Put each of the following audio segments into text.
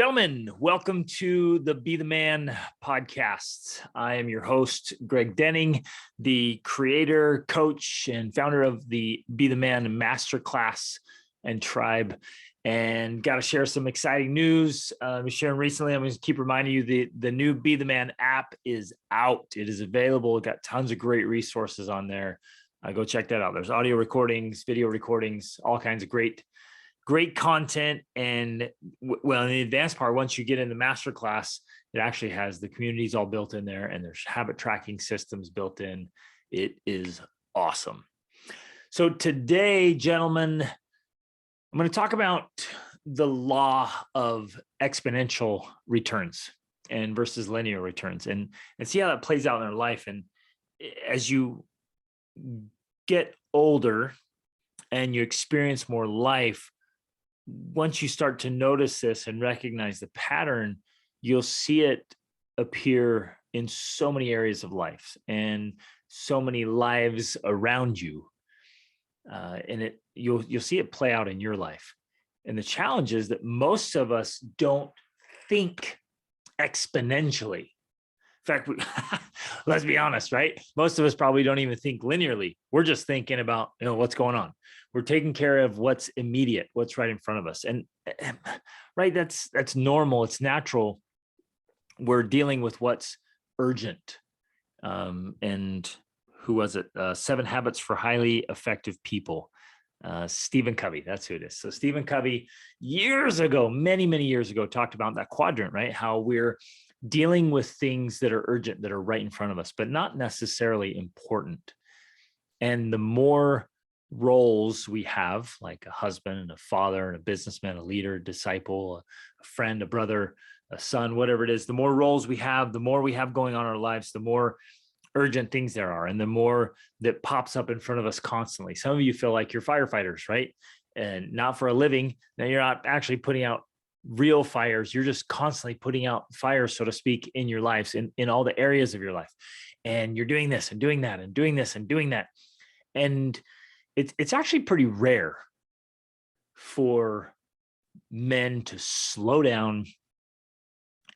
Gentlemen, welcome to the Be the Man podcast. I am your host, Greg Denning, the creator, coach, and founder of the Be the Man MASTERCLASS and Tribe. And got to share some exciting news. I'm sharing recently. I'm going to keep reminding you the new Be the Man app is out. It is available. It got tons of great resources on there. Go check that out. There's audio recordings, video recordings, all kinds of great content. And well, in the advanced part, once you get in the masterclass, it actually has the communities all built in there, and there's habit tracking systems built in. It is awesome. So today, gentlemen, I'm going to talk about the law of exponential returns and versus linear returns, and see how that plays out in our life. And as you get older and you experience more life, once you start to notice this and recognize the pattern, you'll see it appear in so many areas of life and so many lives around you. And you'll see it play out in your life. And the challenge is that most of us don't think exponentially. In fact, let's be honest, right? Most of us probably don't even think linearly. We're just thinking about, what's going on. We're taking care of what's immediate, what's right in front of us. And right, that's normal. It's natural. We're dealing with what's urgent. And who was it? 7 Habits for Highly Effective People. Stephen Covey, that's who it is. So Stephen Covey, years ago, many years ago, talked about that quadrant, right? How we're dealing with things that are urgent, that are right in front of us, but not necessarily important. And the more roles we have, like a husband and a father and a businessman, a leader, a disciple, a friend, a brother, a son, whatever it is, the more roles we have, the more we have going on in our lives, the more urgent things there are, and the more that pops up in front of us constantly. Some of you feel like you're firefighters, right? And not for a living. Now you're not actually putting out real fires. You're just constantly putting out fires, so to speak, in your lives, in all the areas of your life. And you're doing this and doing that and doing this and doing that. And it's actually pretty rare for men to slow down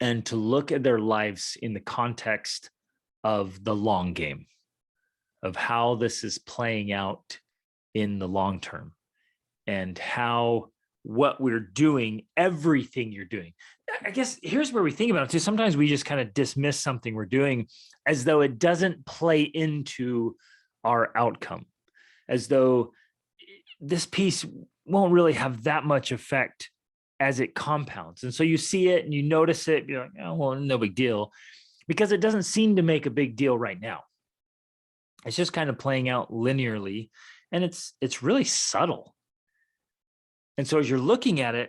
and to look at their lives in the context of the long game, of how this is playing out in the long term, and how what we're doing, everything you're doing. I guess here's where we think about it too. Sometimes we just kind of dismiss something we're doing as though it doesn't play into our outcome, as though this piece won't really have that much effect as it compounds. And so you see it and you notice it, you're like, oh, well, no big deal, because it doesn't seem to make a big deal right now. It's just kind of playing out linearly, and it's really subtle. And so as you're looking at it,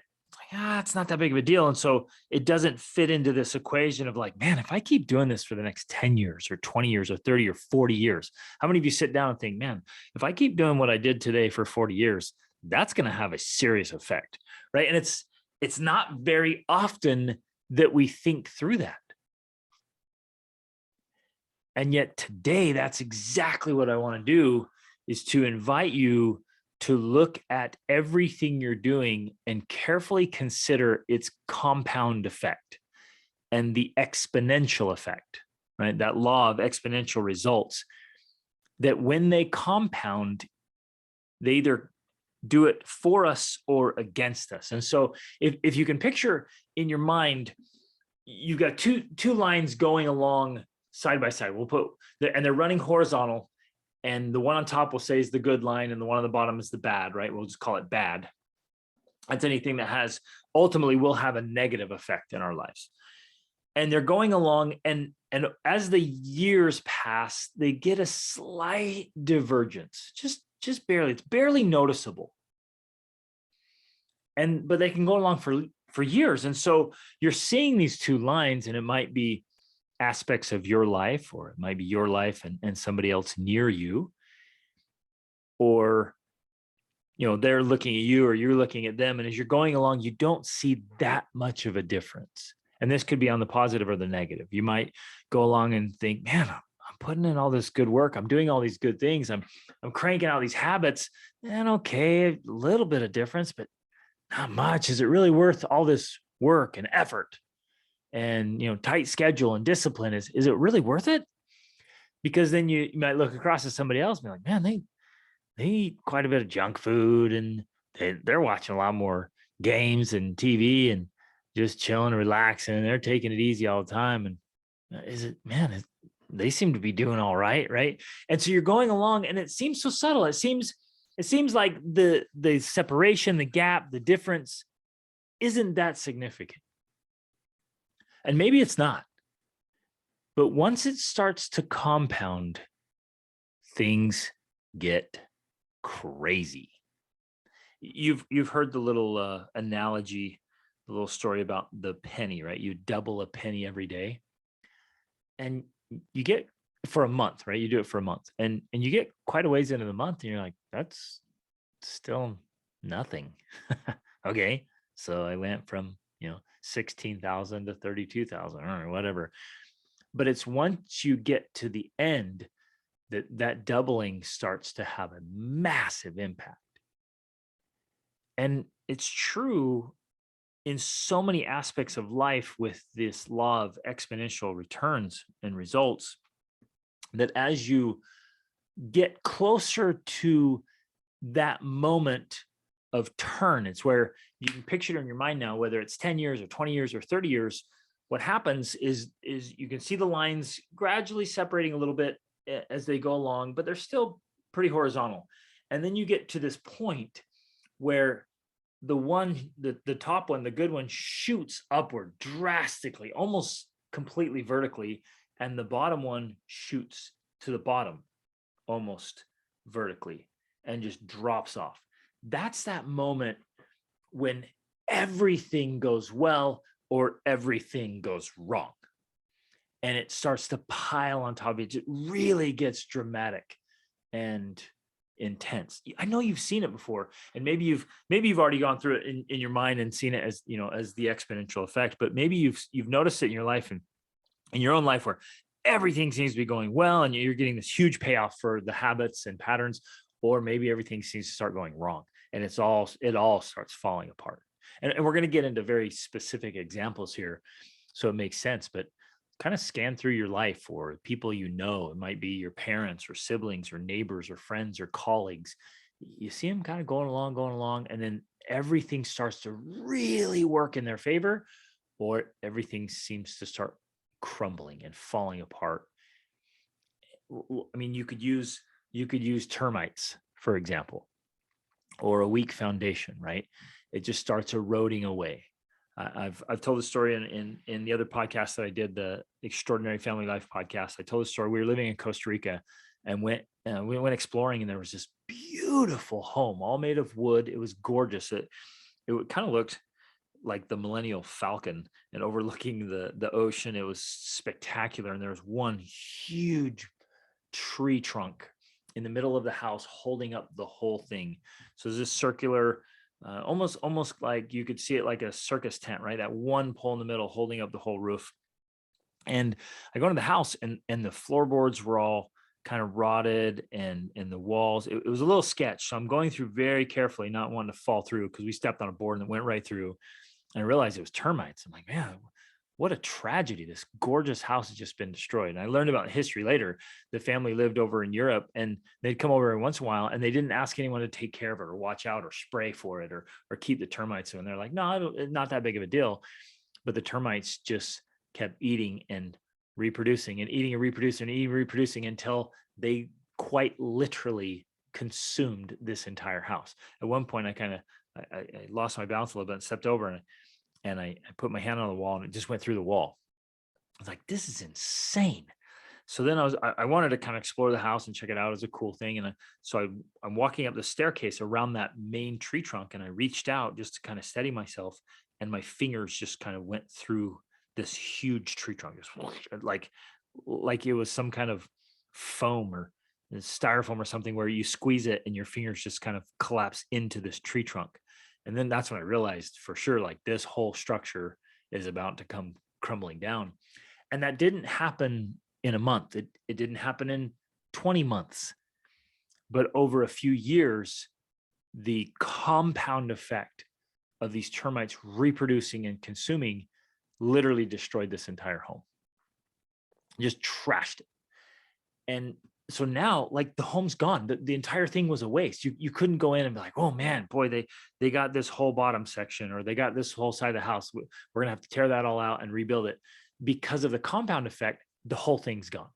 it's not that big of a deal. And so it doesn't fit into this equation of like, man, if I keep doing this for the next 10 years or 20 years or 30 or 40 years, how many of you sit down and think, man, if I keep doing what I did today for 40 years, that's going to have a serious effect, right? And it's not very often that we think through that. And yet today, that's exactly what I want to do, is to invite you to look at everything you're doing and carefully consider its compound effect and the exponential effect, right? That law of exponential results, that when they compound, they either do it for us or against us. And so if you can picture in your mind, you've got two lines going along side by side. And they're running horizontal. And the one on top we'll say is the good line, and the one on the bottom is the bad, right? We'll just call it bad. That's anything that ultimately will have a negative effect in our lives. And they're going along, and as the years pass, they get a slight divergence, just barely. It's barely noticeable. But they can go along for years. And so you're seeing these two lines, and it might be aspects of your life, or it might be your life and somebody else near you, or they're looking at you or you're looking at them, and as you're going along, you don't see that much of a difference. And this could be on the positive or the negative. You might go along and think, man, I'm putting in all this good work, I'm doing all these good things, I'm cranking out these habits, and okay, a little bit of difference, but not much. Is it really worth all this work and effort and, tight schedule and discipline, is it really worth it? Because then you might look across at somebody else and be like, man, they eat quite a bit of junk food, and they're watching a lot more games and TV and just chilling and relaxing, and they're taking it easy all the time. And they seem to be doing all right, right? And so you're going along, and it seems so subtle. It seems like the separation, the gap, the difference isn't that significant. And maybe it's not. But once it starts to compound, things get crazy. You've heard the little analogy, the little story about the penny, right? You double a penny every day, and you get for a month, right? You do it for a month, and you get quite a ways into the month, and you're like, that's still nothing. Okay, so I went from 16,000 to 32,000 or whatever. But it's once you get to the end that doubling starts to have a massive impact. And it's true in so many aspects of life with this law of exponential returns and results, that as you get closer to that moment of turn, it's where you can picture it in your mind now, whether it's 10 years or 20 years or 30 years, what happens is you can see the lines gradually separating a little bit as they go along, but they're still pretty horizontal. And then you get to this point where the top one, the good one, shoots upward drastically, almost completely vertically, and the bottom one shoots to the bottom almost vertically and just drops off. That's that moment when everything goes well or everything goes wrong, and it starts to pile on top of it. It really gets dramatic and intense. I know you've seen it before, and maybe you've already gone through it in your mind and seen it as as the exponential effect. But maybe you've noticed it in your life and in your own life, where everything seems to be going well, and you're getting this huge payoff for the habits and patterns, or maybe everything seems to start going wrong, and it all starts falling apart. And we're going to get into very specific examples here, so it makes sense. But kind of scan through your life, or people it might be your parents or siblings or neighbors or friends or colleagues. You see them kind of going along, and then everything starts to really work in their favor, or everything seems to start crumbling and falling apart. I mean, you could use termites, for example, or a weak foundation, right? It just starts eroding away. I've told the story in the other podcast that I did, the Extraordinary Family Life podcast. I told the story. We were living in Costa Rica, and we went exploring, and there was this beautiful home, all made of wood. It was gorgeous. It kind of looked like the Millennial Falcon and overlooking the ocean. It was spectacular. And there was one huge tree trunk in the middle of the house holding up the whole thing. So there's this circular, almost like you could see it like a circus tent, right? That one pole in the middle holding up the whole roof. And I go into the house, and the floorboards were all kind of rotted, and the walls, it was a little sketch. So I'm going through very carefully, not wanting to fall through, because we stepped on a board and it went right through. And I realized it was termites. I'm like, man, what a tragedy. This gorgeous house has just been destroyed. And I learned about history later. The family lived over in Europe, and they'd come over every once in a while, and they didn't ask anyone to take care of it or watch out or spray for it or keep the termites. And they're like, no, not that big of a deal. But the termites just kept eating and reproducing and eating and reproducing and eating and reproducing until they quite literally consumed this entire house. At one point, I lost my balance a little bit and stepped over, and I put my hand on the wall, and it just went through the wall. I was like, this is insane. So then I wanted to kind of explore the house and check it out as a cool thing. And so I'm walking up the staircase around that main tree trunk, and I reached out just to kind of steady myself, and my fingers just kind of went through this huge tree trunk, just like it was some kind of foam or styrofoam or something, where you squeeze it and your fingers just kind of collapse into this tree trunk. And then that's when I realized for sure, like, this whole structure is about to come crumbling down. And that didn't happen in a month. It didn't happen in 20 months. But over a few years, the compound effect of these termites reproducing and consuming literally destroyed this entire home, just trashed it. And so now, like, the home's gone. The entire thing was a waste. You couldn't go in and be like, oh man, boy, they got this whole bottom section, or they got this whole side of the house. We're gonna have to tear that all out and rebuild it. Because of the compound effect, the whole thing's gone.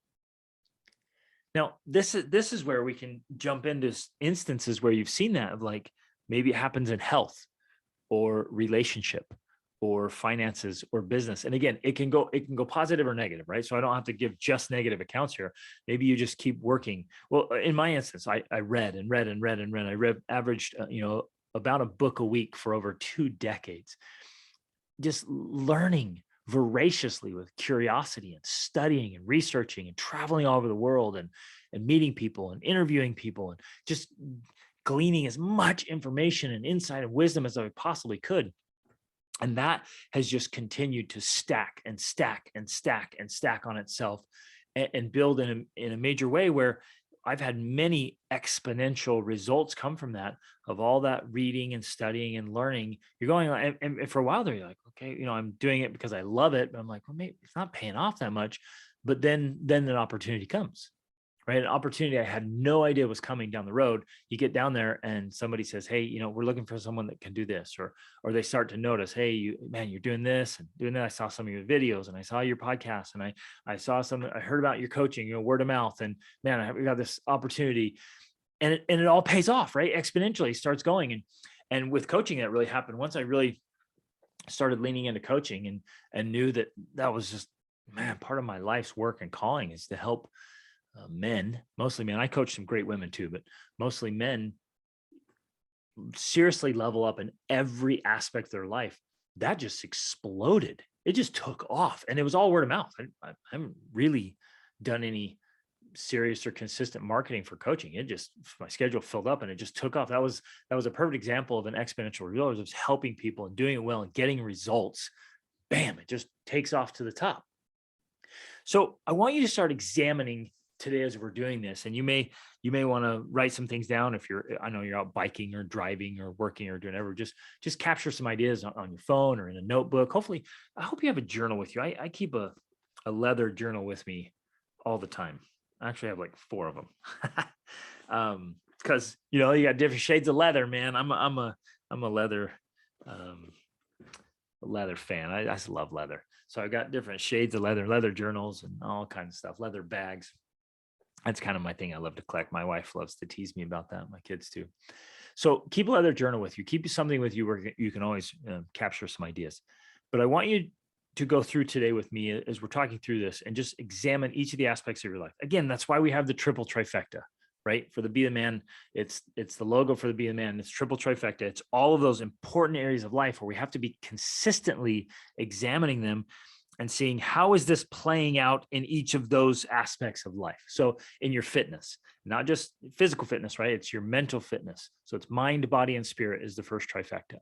Now, this is where we can jump into instances where you've seen that, of like, maybe it happens in health or relationship or finances or business. And again, it can go positive or negative, right? So I don't have to give just negative accounts here. Maybe you just keep working. Well, in my instance, I read and read and read and read. I averaged, about a book a week for over 2 decades, just learning voraciously with curiosity and studying and researching and traveling all over the world and meeting people and interviewing people and just gleaning as much information and insight and wisdom as I possibly could. And that has just continued to stack and stack and stack and stack on itself, and build in a major way, where I've had many exponential results come from that, of all that reading and studying and learning. You're going, and for a while there, you're like, okay, I'm doing it because I love it. But I'm like, well, maybe it's not paying off that much. But then an opportunity comes. Right? An opportunity I had no idea was coming down the road. You get down there and somebody says, hey, we're looking for someone that can do this, or they start to notice, hey, you're doing this and doing that. I saw some of your videos and I saw your podcast and I heard about your coaching, word of mouth, and man, we got this opportunity, and it all pays off, right? Exponentially starts going. And with coaching, that really happened once I really started leaning into coaching and knew that was just, man, part of my life's work and calling is to help men, mostly men. I coach some great women too, but mostly men, seriously level up in every aspect of their life. That just exploded. It just took off, and it was all word of mouth. I haven't really done any serious or consistent marketing for coaching. My schedule filled up and it just took off. That was a perfect example of an exponential result. It was helping people and doing it well and getting results. Bam, it just takes off to the top. So I want you to start examining today as we're doing this, and you may want to write some things down. If I know you're out biking or driving or working or doing whatever, just capture some ideas on your phone or in a notebook. Hopefully, I hope you have a journal with you. I keep a leather journal with me all the time. I actually have like 4 of them. Because you got different shades of leather, man. I'm a leather fan. I just love leather. So I've got different shades of leather journals and all kinds of stuff, leather bags. That's kind of my thing. I love to collect. My wife loves to tease me about that. My kids too. So keep a leather journal with you. Keep something with you where you can always capture some ideas. But I want you to go through today with me as we're talking through this and just examine each of the aspects of your life. Again, that's why we have the triple trifecta, right? For the Be the Man, it's the logo for the Be the Man. It's triple trifecta. It's all of those important areas of life where we have to be consistently examining them and seeing how is this playing out in each of those aspects of life. So in your fitness, not just physical fitness, right? It's your mental fitness. So it's mind, body, and spirit is the first trifecta.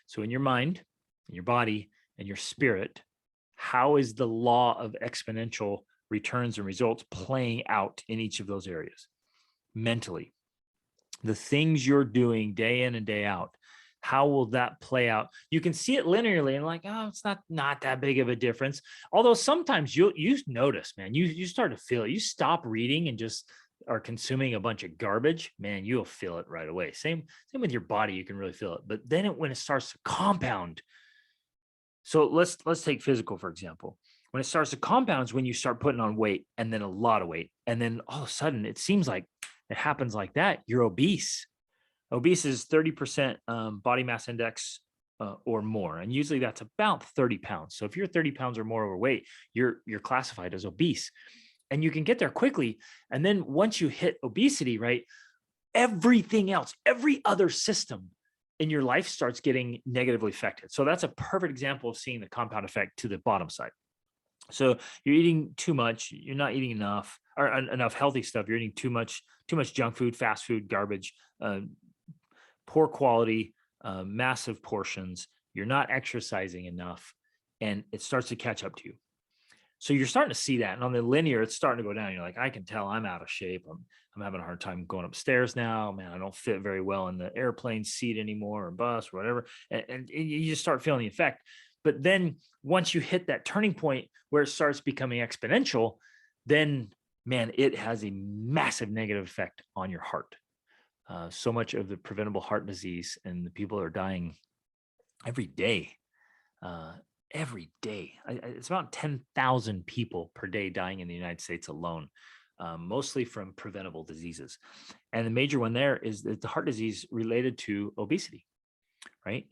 So in your mind, in your body, and your spirit, how is the law of exponential returns and results playing out in each of those areas? Mentally, the things you're doing day in and day out, how will that play out? You can see it linearly and like, oh, it's not that big of a difference. Although sometimes you notice, man, you start to feel it. You stop reading and just are consuming a bunch of garbage, man, you'll feel it right away. Same with your body, you can really feel it. But then when it starts to compound. So let's take physical, for example. When it starts to compound is when you start putting on weight, and then a lot of weight. And then all of a sudden it seems like it happens like that. You're obese. Obese is 30% body mass index or more. And usually that's about 30 pounds. So if you're 30 pounds or more overweight, you're classified as obese. And you can get there quickly. And then once you hit obesity, right, everything else, every other system in your life starts getting negatively affected. So that's a perfect example of seeing the compound effect to the bottom side. So you're eating too much, you're not eating enough or enough healthy stuff. You're eating too much junk food, fast food, garbage, poor quality, massive portions. You're not exercising enough, and it starts to catch up to you. So you're starting to see that. And on the linear, it's starting to go down. You're like, I can tell I'm out of shape. I'm having a hard time going upstairs now. Man, I don't fit very well in the airplane seat anymore or bus or whatever. And you just start feeling the effect. But then once you hit that turning point where it starts becoming exponential, then, man, it has a massive negative effect on your heart. So much of the preventable heart disease, and the people are dying every day. Every day. It's about 10,000 people per day dying in the United States alone, mostly from preventable diseases. And the major one there is the heart disease related to obesity, right?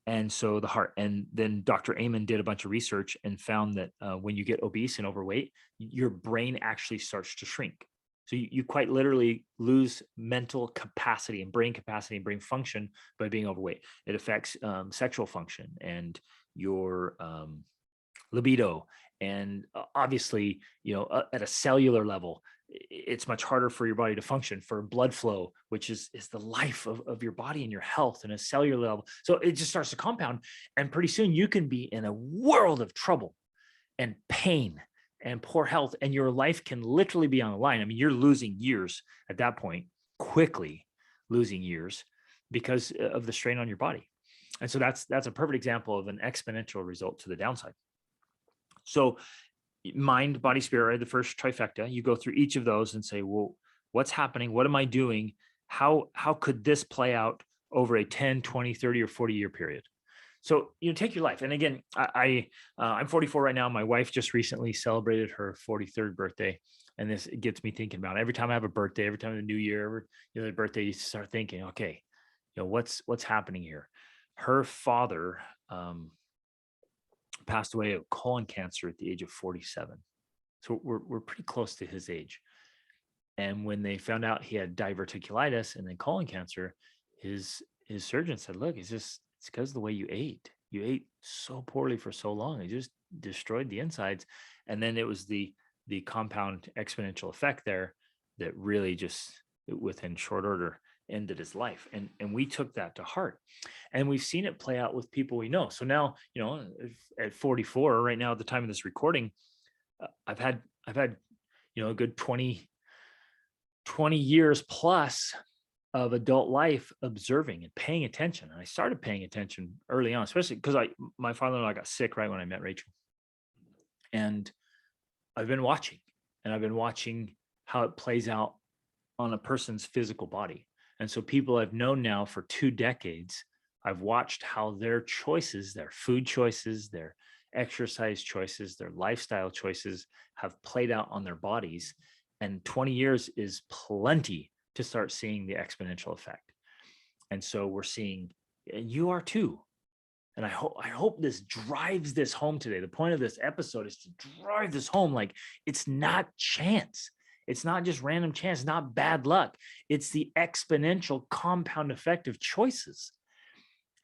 And so the heart, and then Dr. Amen did a bunch of research and found that when you get obese and overweight, your brain actually starts to shrink. So you quite literally lose mental capacity and brain function by being overweight. It affects sexual function and your libido. And obviously, at a cellular level, it's much harder for your body to function, for blood flow, which is the life of your body and your health, and a cellular level. So it just starts to compound. And pretty soon you can be in a world of trouble and pain and poor health, and your life can literally be on the line. I mean, you're losing years at that point, quickly losing years because of the strain on your body. And so that's a perfect example of an exponential result to the downside. So mind, body, spirit, right? The first trifecta, you go through each of those and say, well, what's happening? What am I doing? How could this play out over a 10, 20, 30, or 40-year period? So, take your life. And again, I'm 44 right now. My wife just recently celebrated her 43rd birthday. And this gets me thinking about it. Every time I have a birthday, every time the new year, the birthday, you start thinking, okay, what's happening here? Her father passed away of colon cancer at the age of 47. So we're pretty close to his age. And when they found out he had diverticulitis and then colon cancer, his surgeon said, look, it's because of the way you ate. You ate so poorly for so long. It just destroyed the insides. And then it was the compound exponential effect there that really just within short order ended his life. And we took that to heart, and we've seen it play out with people we know. So now, at 44 right now, at the time of this recording, I've had a good 20 years plus of adult life observing and paying attention. And I started paying attention early on, especially because my father-in-law got sick right when I met Rachel. And I've been watching how it plays out on a person's physical body. And so people I've known now for 2 decades, I've watched how their choices, their food choices, their exercise choices, their lifestyle choices have played out on their bodies. And 20 years is plenty to start seeing the exponential effect. And so we're seeing, and you are too. And I hope this drives this home today. The point of this episode is to drive this home. Like, it's not chance. It's not just random chance. It's not bad luck. It's the exponential compound effect of choices.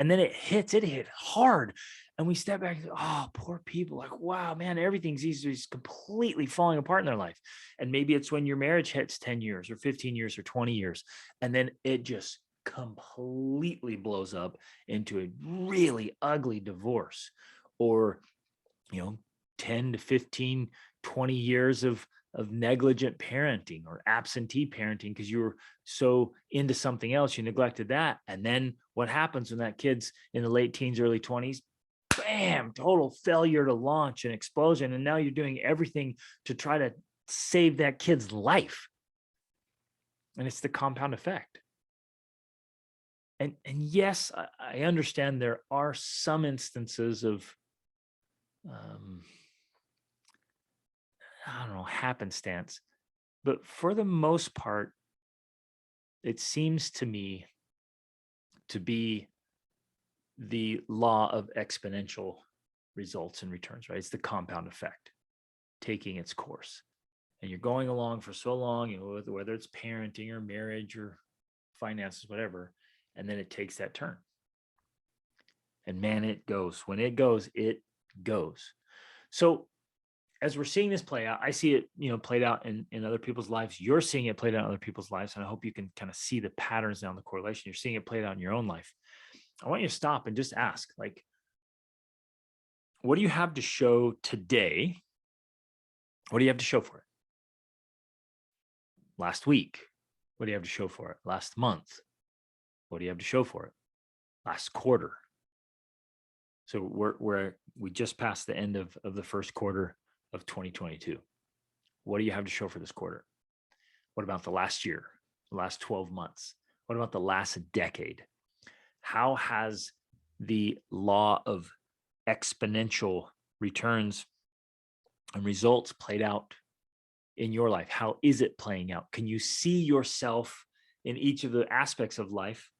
And then it hit hard. And we step back and say, oh, poor people. Like, wow, man, everything's completely falling apart in their life. And maybe it's when your marriage hits 10 years or 15 years or 20 years. And then it just completely blows up into a really ugly divorce, or 10 to 15, 20 years of negligent parenting or absentee parenting because you were so into something else, you neglected that. And then what happens when that kid's in the late teens, early 20s? Bam, total failure to launch, an explosion. And now you're doing everything to try to save that kid's life. And it's the compound effect. And yes, I understand there are some instances of, happenstance, but for the most part, it seems to me to be the law of exponential results and returns, right? It's the compound effect taking its course. And you're going along for so long, whether it's parenting or marriage or finances, whatever, and then it takes that turn. And man, it goes. When it goes, it goes. So as we're seeing this play out, I see it, played out in other people's lives. You're seeing it played out in other people's lives. And I hope you can kind of see the patterns now, the correlation. You're seeing it played out in your own life. I want you to stop and just ask, like, what do you have to show today What do you have to show for it? Last week. What do you have to show for it? Last month. What do you have to show for it? Last quarter. So we just passed the end of the first quarter of 2022. What do you have to show for this quarter? What about the last year, the last 12 months? What about the last decade? How has the law of exponential returns and results played out in your life? How is it playing out? Can you see yourself in each of the aspects of life?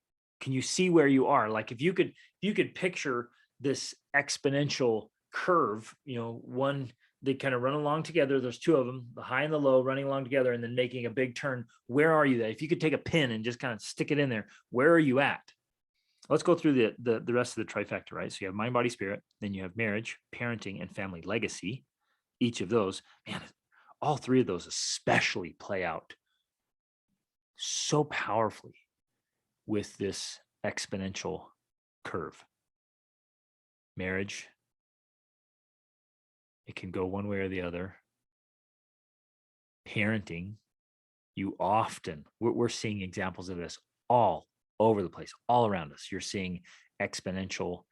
Can you see where you are? Like if you could picture this exponential curve, one, they kind of run along together. There's two of them, the high and the low running along together and then making a big turn. Where are you there? If you could take a pin and just kind of stick it in there, where are you at? Let's go through the rest of the trifecta, right? So you have mind, body, spirit, then you have marriage, parenting, and family legacy. Each of those, man, all three of those especially play out so powerfully with this exponential curve. Marriage, it can go one way or the other. Parenting, we're seeing examples of this all over the place, all around us. You're seeing exponential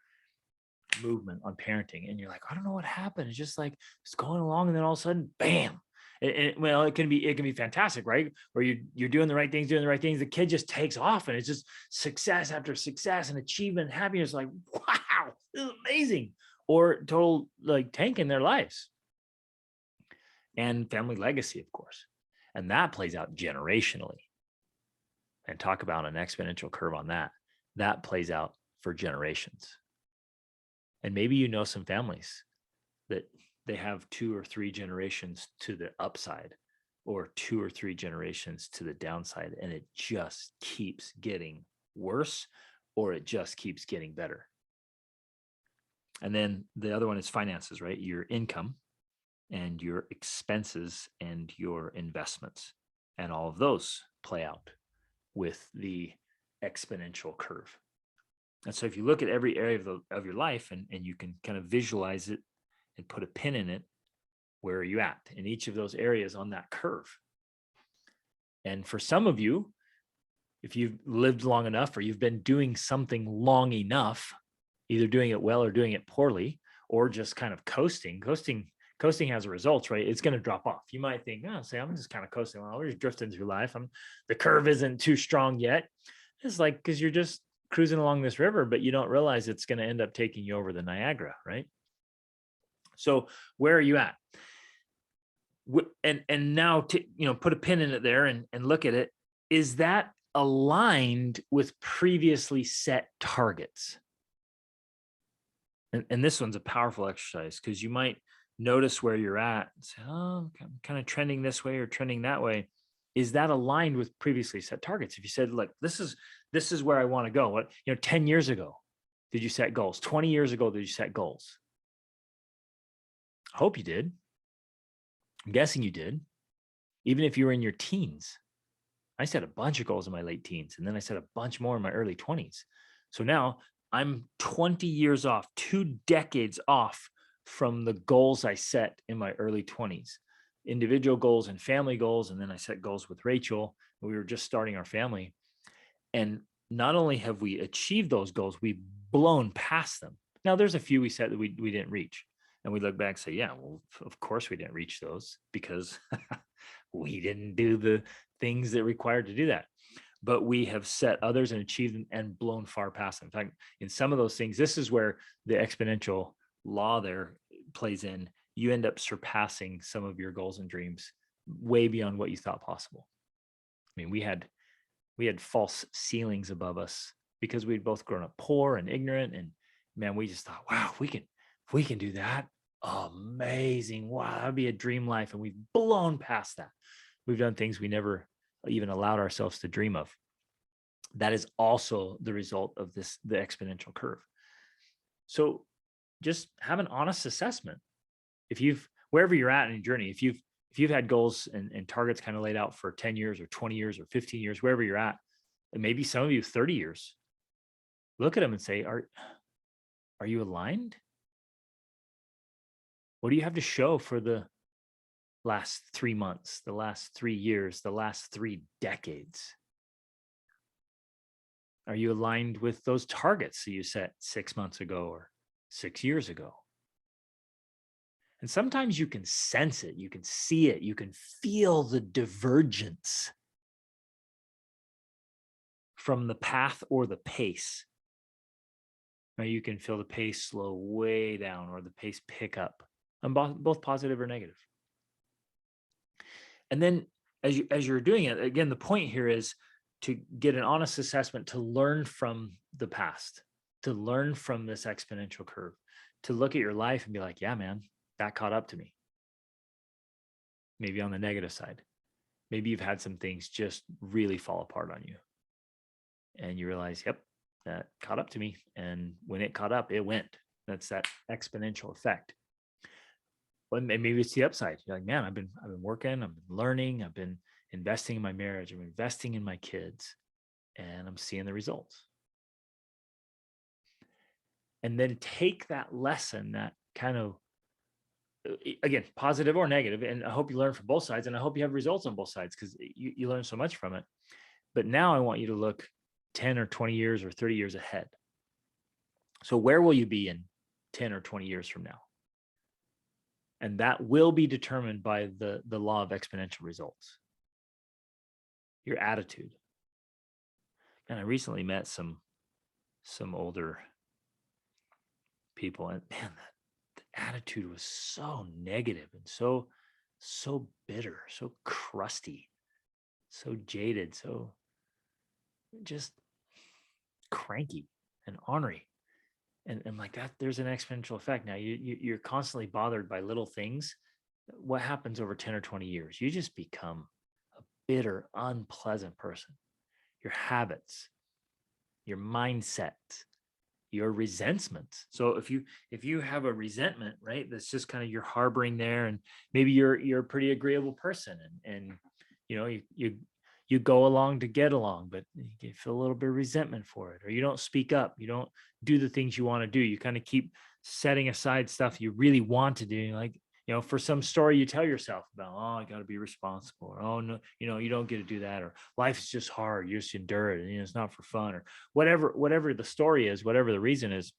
movement on parenting, and you're like, I don't know what happened. It's just like it's going along, and then all of a sudden, bam! It can be fantastic, right? Where you're doing the right things, the kid just takes off, and it's just success after success and achievement, and happiness. Like, wow, this is amazing. Or total like tank in their lives. And family legacy, of course, and that plays out generationally. And talk about an exponential curve on that. That plays out for generations. And maybe you know some families that they have 2 or 3 generations to the upside or 2 or 3 generations to the downside, and it just keeps getting worse or it just keeps getting better. And then the other one is finances, right? Your income and your expenses and your investments, and all of those play out with the exponential curve. And so if you look at every area of your life and you can kind of visualize it and put a pin in it, where are you at in each of those areas on that curve? And for some of you, if you've lived long enough or you've been doing something long enough, either doing it well or doing it poorly, or just kind of coasting has a results, right? It's going to drop off. You might think, I'm just kind of coasting along. We're just drifting through life. The curve isn't too strong yet. It's like, because you're just cruising along this river, but you don't realize it's going to end up taking you over the Niagara, right? So where are you at? And now to, put a pin in it there and look at it. Is that aligned with previously set targets? And this one's a powerful exercise, because you might notice where you're at and say, I'm kind of trending this way or trending that way. Is that aligned with previously set targets? If you said, look, this is where I want to go. 10 years ago, did you set goals? 20 years ago, did you set goals? I hope you did. I'm guessing you did. Even if you were in your teens. I set a bunch of goals in my late teens, and then I set a bunch more in my early 20s. So now I'm 20 years off, 2 decades off from the goals I set in my early 20s, individual goals and family goals. And then I set goals with Rachel. We were just starting our family. And not only have we achieved those goals, we've blown past them. Now, there's a few we set that we didn't reach. And we look back and say, yeah, well, of course we didn't reach those, because we didn't do the things that required to do that. But we have set others and achieved them and blown far past them. In fact, in some of those things, this is where the exponential law there plays in. You end up surpassing some of your goals and dreams way beyond what you thought possible. I mean, we had false ceilings above us because we'd both grown up poor and ignorant. And man, we just thought, wow, if we can do that, amazing. Wow, that'd be a dream life. And we've blown past that. We've done things we never even allowed ourselves to dream of. That is also the result of the exponential curve. So just have an honest assessment. Wherever you're at in your journey, if you've had goals and targets kind of laid out for 10 years or 20 years or 15 years, wherever you're at, and maybe some of you 30 years, look at them and say, are you aligned? What do you have to show for the last 3 months, the last 3 years, the last 3 decades? Are you aligned with those targets that you set 6 months ago or 6 years ago? And sometimes you can sense it, you can see it, you can feel the divergence from the path or the pace. Right? You can feel the pace slow way down or the pace pick up, and both positive or negative. And then as you're doing it, again, the point here is to get an honest assessment, to learn from the past, to learn from this exponential curve, to look at your life and be like, yeah, man, that caught up to me. Maybe on the negative side. Maybe you've had some things just really fall apart on you. And you realize, yep, that caught up to me. And when it caught up, it went. That's that exponential effect. Well, maybe it's the upside. You're like, man, I've been working, I've been learning, I've been investing in my marriage, I'm investing in my kids, and I'm seeing the results. And then take that lesson, that kind of, again, positive or negative, and I hope you learn from both sides, and I hope you have results on both sides, because you learn so much from it. But now I want you to look 10 or 20 years or 30 years ahead. So where will you be in 10 or 20 years from now? And that will be determined by the law of exponential results. Your attitude. And I recently met some older people, and man, the attitude was so negative and so bitter, so crusty, so jaded, so just cranky and ornery. And like that, there's an exponential effect. Now you're constantly bothered by little things. What happens over 10 or 20 years? You just become a bitter, unpleasant person. Your habits, your mindset, your resentment. So if you have a resentment, right, that's just kind of you're harboring there, and maybe you're a pretty agreeable person, and you know you go along to get along, but you feel a little bit of resentment for it, or you don't speak up, you don't do the things you want to do, you kind of keep setting aside stuff you really want to do, like, you know, for some story you tell yourself about, oh, I got to be responsible, or oh no, you know, you don't get to do that, or life is just hard, you just endure it, and you know, it's not for fun, or whatever the story is, whatever the reason is,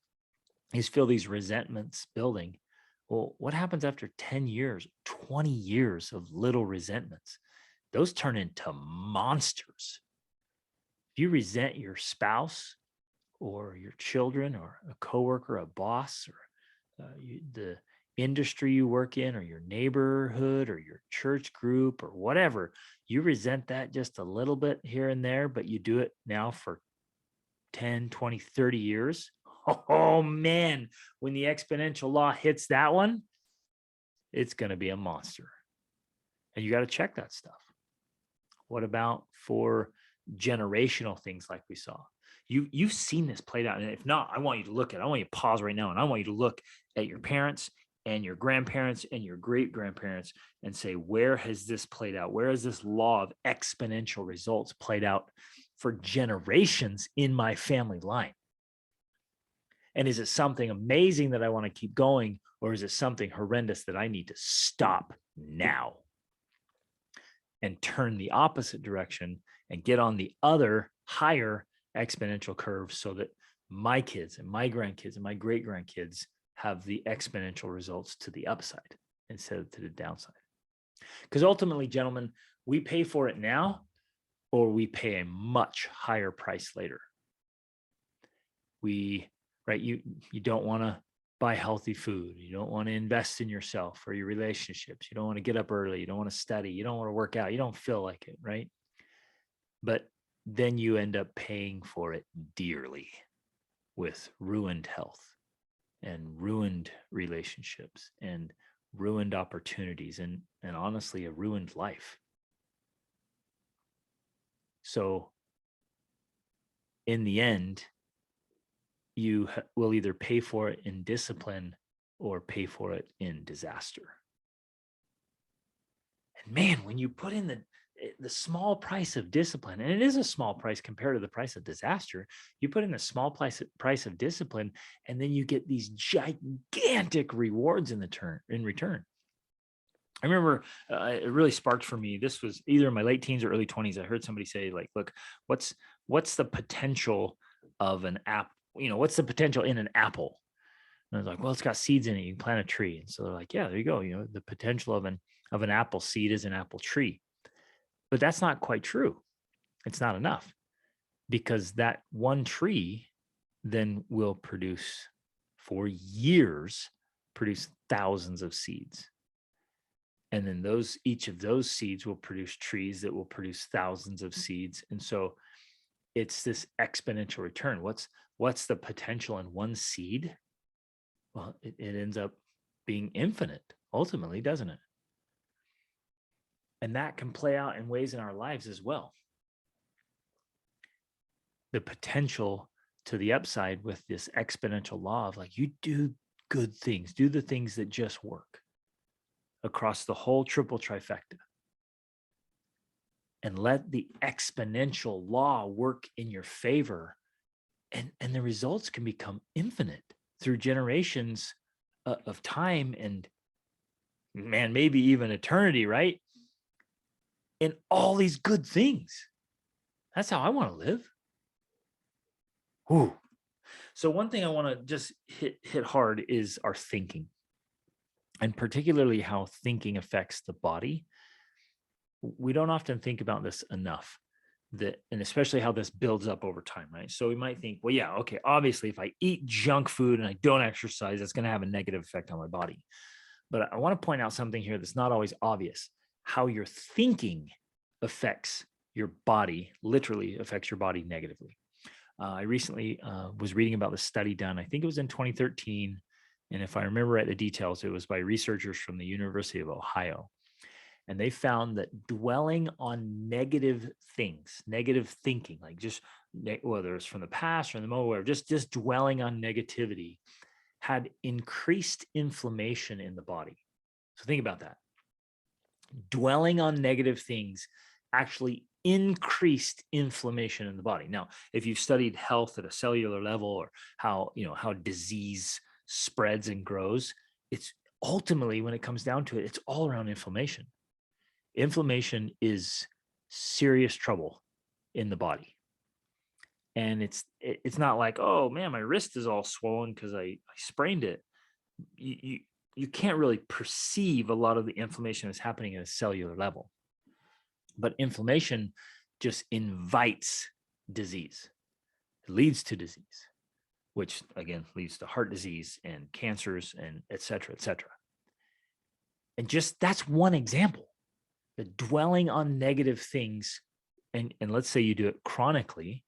feel these resentments building. Well, what happens after 10 years, 20 years of little resentments? Those turn into monsters. If you resent your spouse or your children or a coworker, a boss, or the industry you work in, or your neighborhood or your church group or whatever, you resent that just a little bit here and there, but you do it now for 10, 20, 30 years. Oh man, when the exponential law hits that one, it's going to be a monster. And you got to check that stuff. What about for generational things like we saw? You've seen this played out. And if not, I want you to look at it. I want you to pause right now, and I want you to look at your parents and your grandparents and your great grandparents and say, where has this played out? Where has this law of exponential results played out for generations in my family line? And is it something amazing that I want to keep going, or is it something horrendous that I need to stop now and turn the opposite direction and get on the other higher exponential curve, so that my kids and my grandkids and my great grandkids have the exponential results to the upside instead of to the downside? Because ultimately, gentlemen, we pay for it now, or we pay a much higher price later. You don't want to buy healthy food. You don't want to invest in yourself or your relationships. You don't want to get up early. You don't want to study. You don't want to work out. You don't feel like it, right? But then you end up paying for it dearly with ruined health and ruined relationships and ruined opportunities and honestly, a ruined life. So in the end, you will either pay for it in discipline or pay for it in disaster. And man, when you put in the small price of discipline, and it is a small price compared to the price of disaster, you put in a small price of discipline, and then you get these gigantic rewards in return. I remember it really sparked for me. This was either in my late teens or early 20s. I heard somebody say, like, look, what's the potential of an app? What's the potential in an apple? And I was like, well, it's got seeds in it. You can plant a tree. And so they're like, yeah, there you go. The potential of an apple seed is an apple tree. But that's not quite true. It's not enough, because that one tree then will produce, for years, produce thousands of seeds. And then each of those seeds will produce trees that will produce thousands of seeds. And so it's this exponential return. What's the potential in one seed? Well, it ends up being infinite ultimately, doesn't it? And that can play out in ways in our lives as well. The potential to the upside with this exponential law of, like, you do good things, do the things that just work across the whole triple trifecta, and let the exponential law work in your favor. And the results can become infinite through generations of time, and man, maybe even eternity, right? And all these good things. That's how I want to live. Whew. So one thing I want to just hit hard is our thinking, and particularly how thinking affects the body. We don't often think about this enough, and especially how this builds up over time, right? So we might think, well, yeah, okay, obviously, if I eat junk food and I don't exercise, it's going to have a negative effect on my body. But I want to point out something here that's not always obvious: how your thinking affects your body, literally affects your body negatively. I recently was reading about the study done, I think it was in 2013. And if I remember right, the details, it was by researchers from the University of Ohio. And they found that dwelling on negative things, negative thinking, like just whether it's from the past or the moment, whatever, just dwelling on negativity, had increased inflammation in the body. So think about that. Dwelling on negative things actually increased inflammation in the body. Now, if you've studied health at a cellular level, or how disease spreads and grows, it's ultimately, when it comes down to it, it's all around inflammation. Inflammation is serious trouble in the body. And it's not like, oh man, my wrist is all swollen because I sprained it. You can't really perceive a lot of the inflammation that's happening at a cellular level. But inflammation just invites disease. It leads to disease, which again leads to heart disease and cancers and et cetera, et cetera. And just that's one example. The dwelling on negative things, and let's say you do it chronically,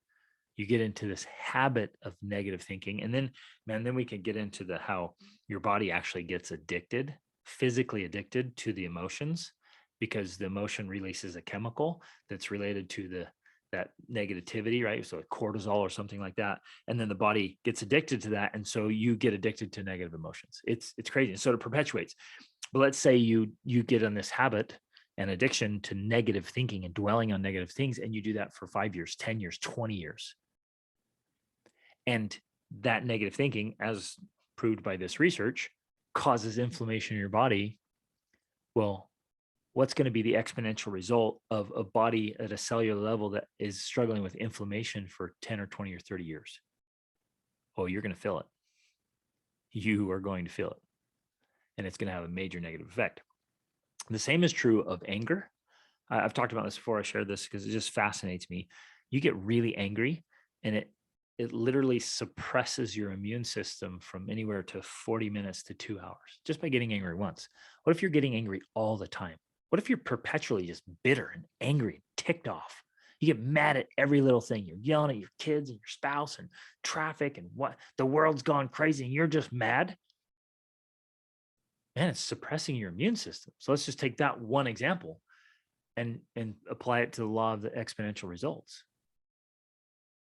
you get into this habit of negative thinking. And then we can get into how your body actually gets addicted, physically addicted to the emotions, because the emotion releases a chemical that's related to that negativity, right? So like cortisol or something like that. And then the body gets addicted to that. And so you get addicted to negative emotions. It's crazy. And so it perpetuates. But let's say you get on this habit and addiction to negative thinking and dwelling on negative things, and you do that for 5 years, 10 years, 20 years. And that negative thinking, as proved by this research, causes inflammation in your body. Well, what's going to be the exponential result of a body at a cellular level that is struggling with inflammation for 10 or 20 or 30 years? Oh, you're going to feel it. You are going to feel it. And it's going to have a major negative effect. The same is true of anger. I've talked about this before. I shared this because it just fascinates me. You get really angry, and it literally suppresses your immune system from anywhere to 40 minutes to 2 hours just by getting angry once. What if you're getting angry all the time? What if you're perpetually just bitter and angry and ticked off? You get mad at every little thing. You're yelling at your kids and your spouse and traffic and what the world's gone crazy, and you're just mad. Man, it's suppressing your immune system. So let's just take that one example and apply it to the law of the exponential results.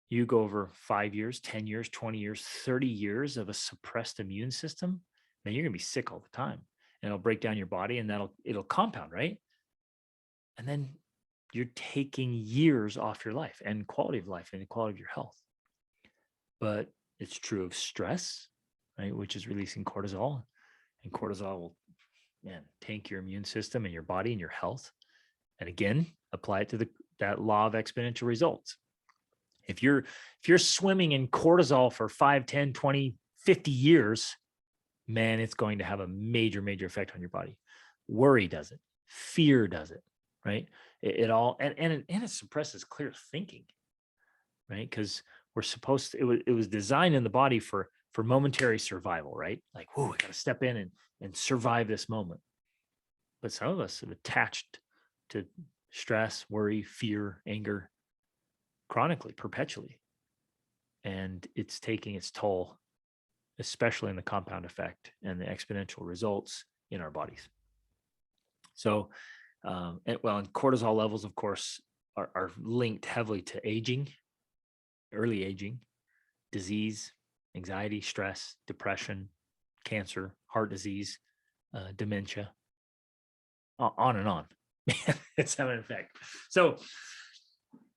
You go over 5 years, 10 years, 20 years, 30 years of a suppressed immune system, then you're going to be sick all the time. And it'll break down your body, and it'll compound, right? And then you're taking years off your life and quality of life and the quality of your health. But it's true of stress, right? Which is releasing cortisol, and cortisol will man, tank your immune system and your body and your health. And again, apply it to that law of exponential results. If you're swimming in cortisol for 5, 10, 20, 50 years, man, it's going to have a major, major effect on your body. Worry does it. Fear does it, right? It all, and it suppresses clear thinking, right? Because we're supposed to, it was designed in the body for momentary survival, right? Like, whoa, I got to step in and survive this moment. But some of us have attached to stress, worry, fear, anger chronically, perpetually. And it's taking its toll, especially in the compound effect and the exponential results in our bodies. So, and cortisol levels, of course, are linked heavily to aging, early aging, disease, anxiety, stress, depression, cancer, heart disease, dementia, on and on. It's having an effect. So,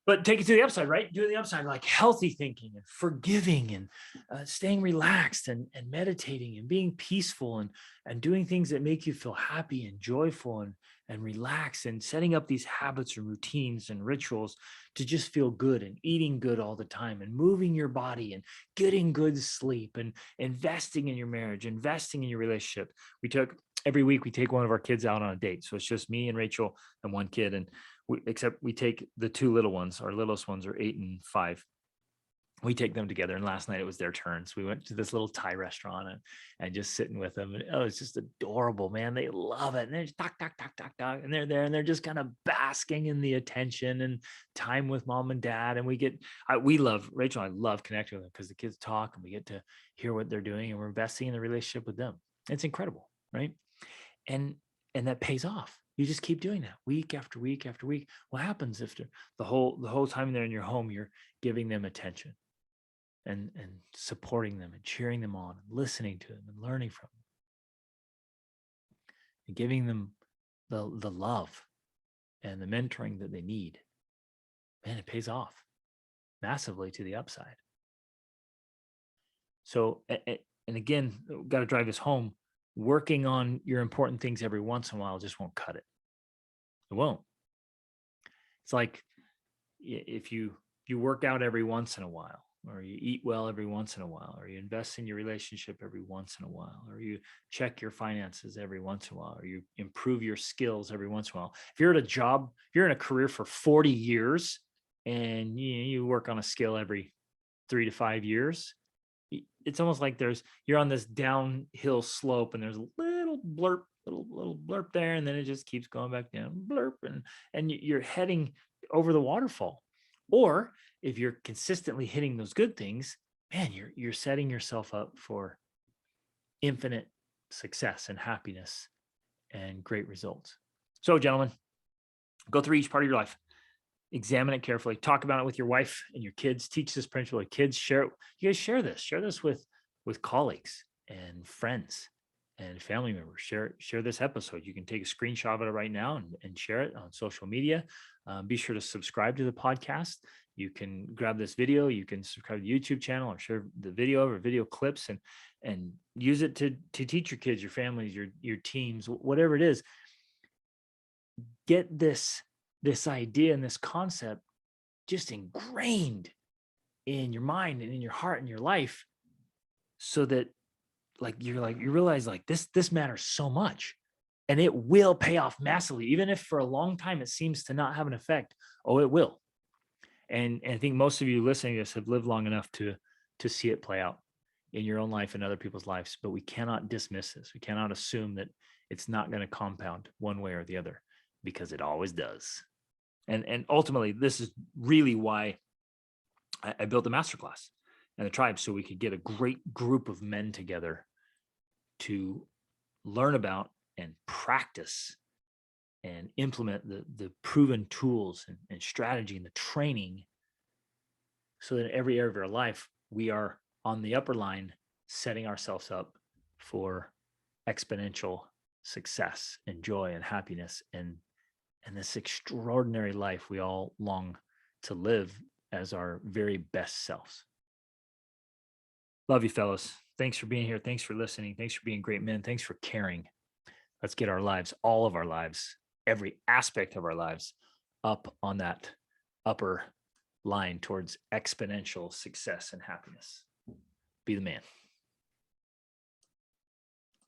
but take it to the upside, right? Doing the upside, like healthy thinking and forgiving and staying relaxed and meditating and being peaceful and doing things that make you feel happy and joyful and relaxed, and setting up these habits and routines and rituals to just feel good, and eating good all the time, and moving your body and getting good sleep, and investing in your marriage, investing in your relationship. Every week we take one of our kids out on a date. So it's just me and Rachel and one kid. And except we take the two little ones. Our littlest ones are 8 and 5. We take them together. And last night it was their turn. So we went to this little Thai restaurant and just sitting with them. And it's just adorable, man. They love it. And they're just talk. And they're there and they're just kind of basking in the attention and time with mom and dad. And Rachel and I love connecting with them because the kids talk and we get to hear what they're doing, and we're investing in the relationship with them. It's incredible, right? And that pays off. You just keep doing that week after week after week. What happens if the whole time they're in your home, you're giving them attention and supporting them and cheering them on and listening to them and learning from them and giving them the love and the mentoring that they need? Man, it pays off massively to the upside. So, and again, got to drive this home. Working on your important things every once in a while just won't cut it. It won't. It's like if you work out every once in a while, or you eat well every once in a while, or you invest in your relationship every once in a while, or you check your finances every once in a while, or you improve your skills every once in a while. If you're at a job, if you're in a career for 40 years and you work on a skill every 3 to 5 years, it's almost like you're on this downhill slope and there's a little blurb there, and then it just keeps going back down, blurb, and you're heading over the waterfall. Or if you're consistently hitting those good things, man, you're setting yourself up for infinite success and happiness and great results. So, gentlemen, go through each part of your life. Examine it carefully. Talk about it with your wife and your kids. Teach this principle to kids. Share it. You guys share this with colleagues and friends and family members. Share this episode. You can take a screenshot of it right now and share it on social media. Be sure to subscribe to the podcast. You can grab this video. You can subscribe to the YouTube channel or share the video or video clips and use it to teach your kids, your families, your teams, whatever it is. Get this idea and this concept just ingrained in your mind and in your heart and your life, so that you realize this matters so much, and it will pay off massively, even if for a long time it seems to not have an effect. Oh, it will. And I think most of you listening to this have lived long enough to see it play out in your own life and other people's lives. But we cannot dismiss this. We cannot assume that it's not going to compound one way or the other, because it always does. And ultimately, this is really why I built the masterclass and the tribe, so we could get a great group of men together to learn about and practice and implement the proven tools and strategy and the training, so that in every area of our life, we are on the upper line, setting ourselves up for exponential success and joy and happiness and this extraordinary life we all long to live as our very best selves. Love you, fellas. Thanks for being here. Thanks for listening. Thanks for being great men. Thanks for caring. Let's get our lives, all of our lives, every aspect of our lives up on that upper line towards exponential success and happiness. Be the man.